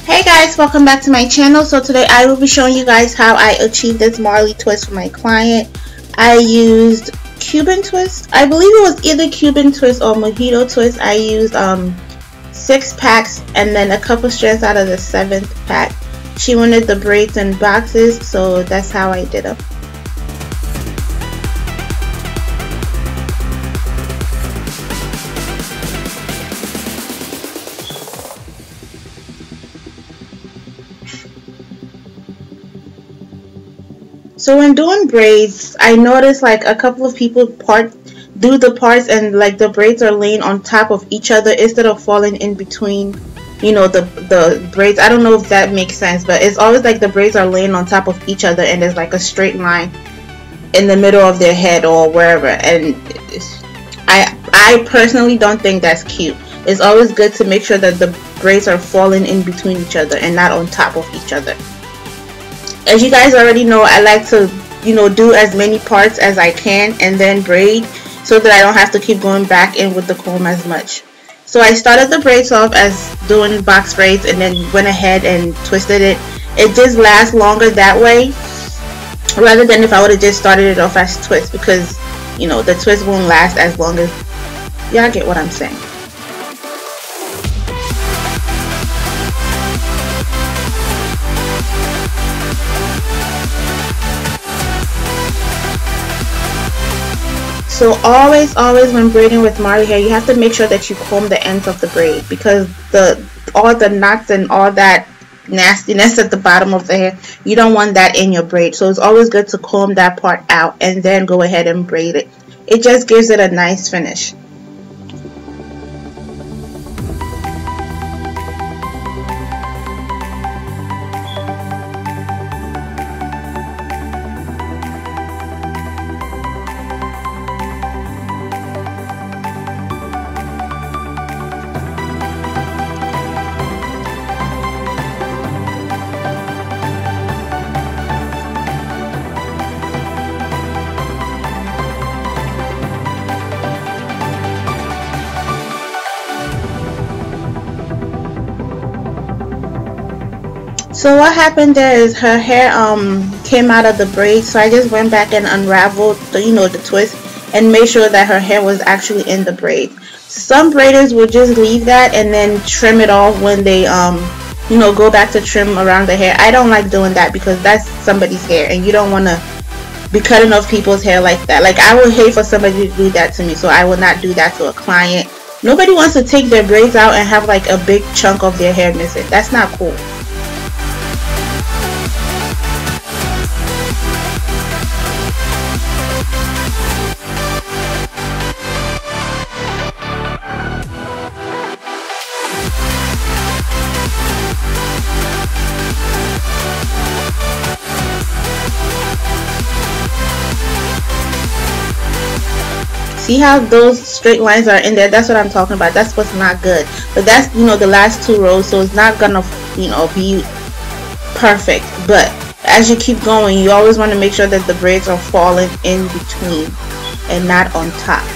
Hey guys, welcome back to my channel. So today I will be showing you guys how I achieved this Marley twist for my client. I used Cuban twist. I believe it was either Cuban twist or Mojito twist. I used 6 packs and then a couple strands out of the 7th pack. She wanted the braids in boxes, so that's how I did them. So when doing braids, I noticed like a couple of people do the parts and like the braids are laying on top of each other instead of falling in between, you know, the braids. I don't know if that makes sense, but it's always like the braids are laying on top of each other and there's like a straight line in the middle of their head or wherever. And I personally don't think that's cute. It's always good to make sure that the braids are falling in between each other and not on top of each other. As you guys already know, I like to, do as many parts as I can and then braid so that I don't have to keep going back in with the comb as much. So I started the braids off as doing box braids and then went ahead and twisted it. It just lasts longer that way rather than if I would have just started it off as twist, because, the twist won't last as long as, y'all get what I'm saying. So always when braiding with Marley hair, you have to make sure that you comb the ends of the braid, because all the knots and all that nastiness at the bottom of the hair, you don't want that in your braid. So it's always good to comb that part out and then go ahead and braid it. It just gives it a nice finish. So what happened there is her hair came out of the braid, so I just went back and unraveled the twist and made sure that her hair was actually in the braid. Some braiders will just leave that and then trim it off when they go back to trim around the hair. I don't like doing that because that's somebody's hair and you don't want to be cutting off people's hair like that. Like, I would hate for somebody to do that to me, so I will not do that to a client. Nobody wants to take their braids out and have like a big chunk of their hair missing. That's not cool. See how those straight lines are in there? That's what I'm talking about. That's what's not good. But that's, the last 2 rows, so it's not gonna, be perfect. But as you keep going, you always want to make sure that the braids are falling in between and not on top.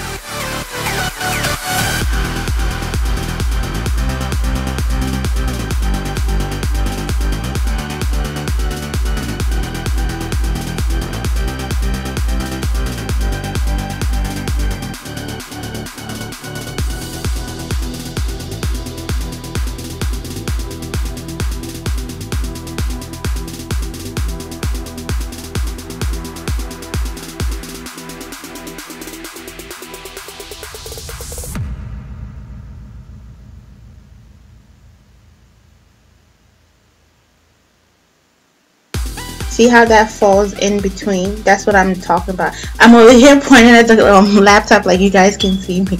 See how that falls in between? That's what I'm talking about. I'm over here pointing at the laptop like you guys can see me.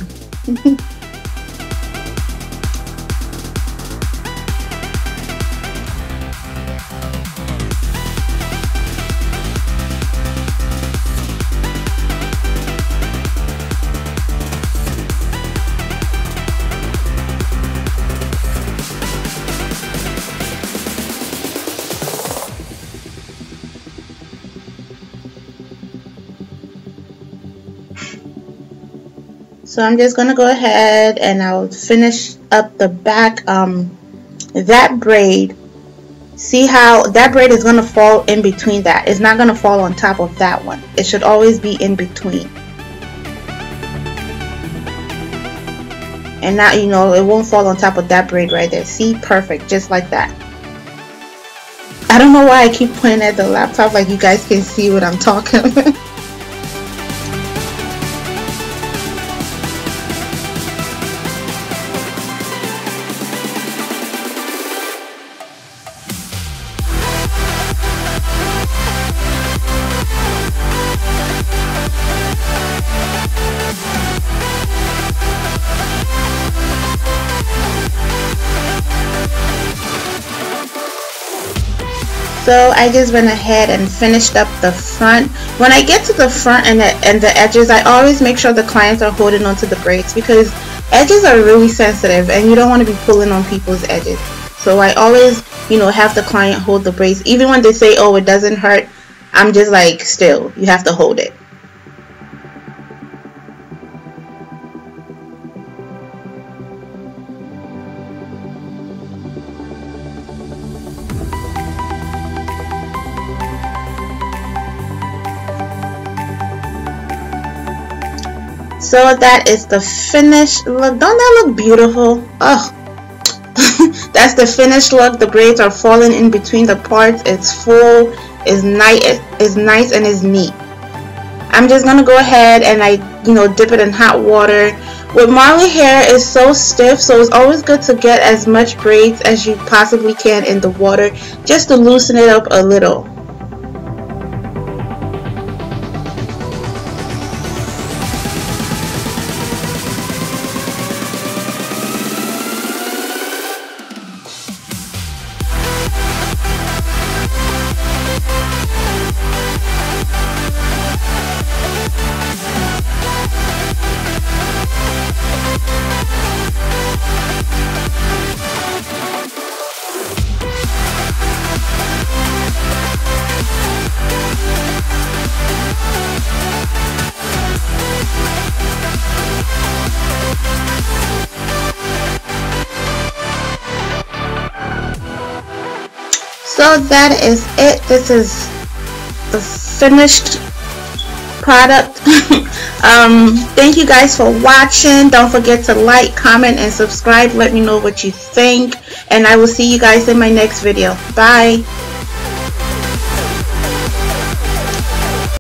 So I'm just going to go ahead and I'll finish up the back. That braid See how that braid is going to fall in between that. It's not going to fall on top of that one. It should always be in between. And now, you know, it won't fall on top of that braid right there. See, perfect, just like that. I don't know why I keep pointing at the laptop like you guys can see what I'm talking about. So I just went ahead and finished up the front. When I get to the front and the edges, I always make sure the clients are holding onto the braids, because edges are really sensitive and you don't want to be pulling on people's edges. So I always, you know, have the client hold the braids. Even when they say, oh, it doesn't hurt, I'm just like, still, you have to hold it. So that is the finished look. Don't that look beautiful? Oh, that's the finished look. The braids are falling in between the parts. It's full, it's nice and it's neat. I'm just gonna go ahead and dip it in hot water. With Marley hair, it's so stiff, so it's always good to get as much braids as you possibly can in the water, just to loosen it up a little. So that is it. This is the finished product. Thank you guys for watching. Don't forget to like, comment, and subscribe. Let me know what you think, and I will see you guys in my next video. Bye.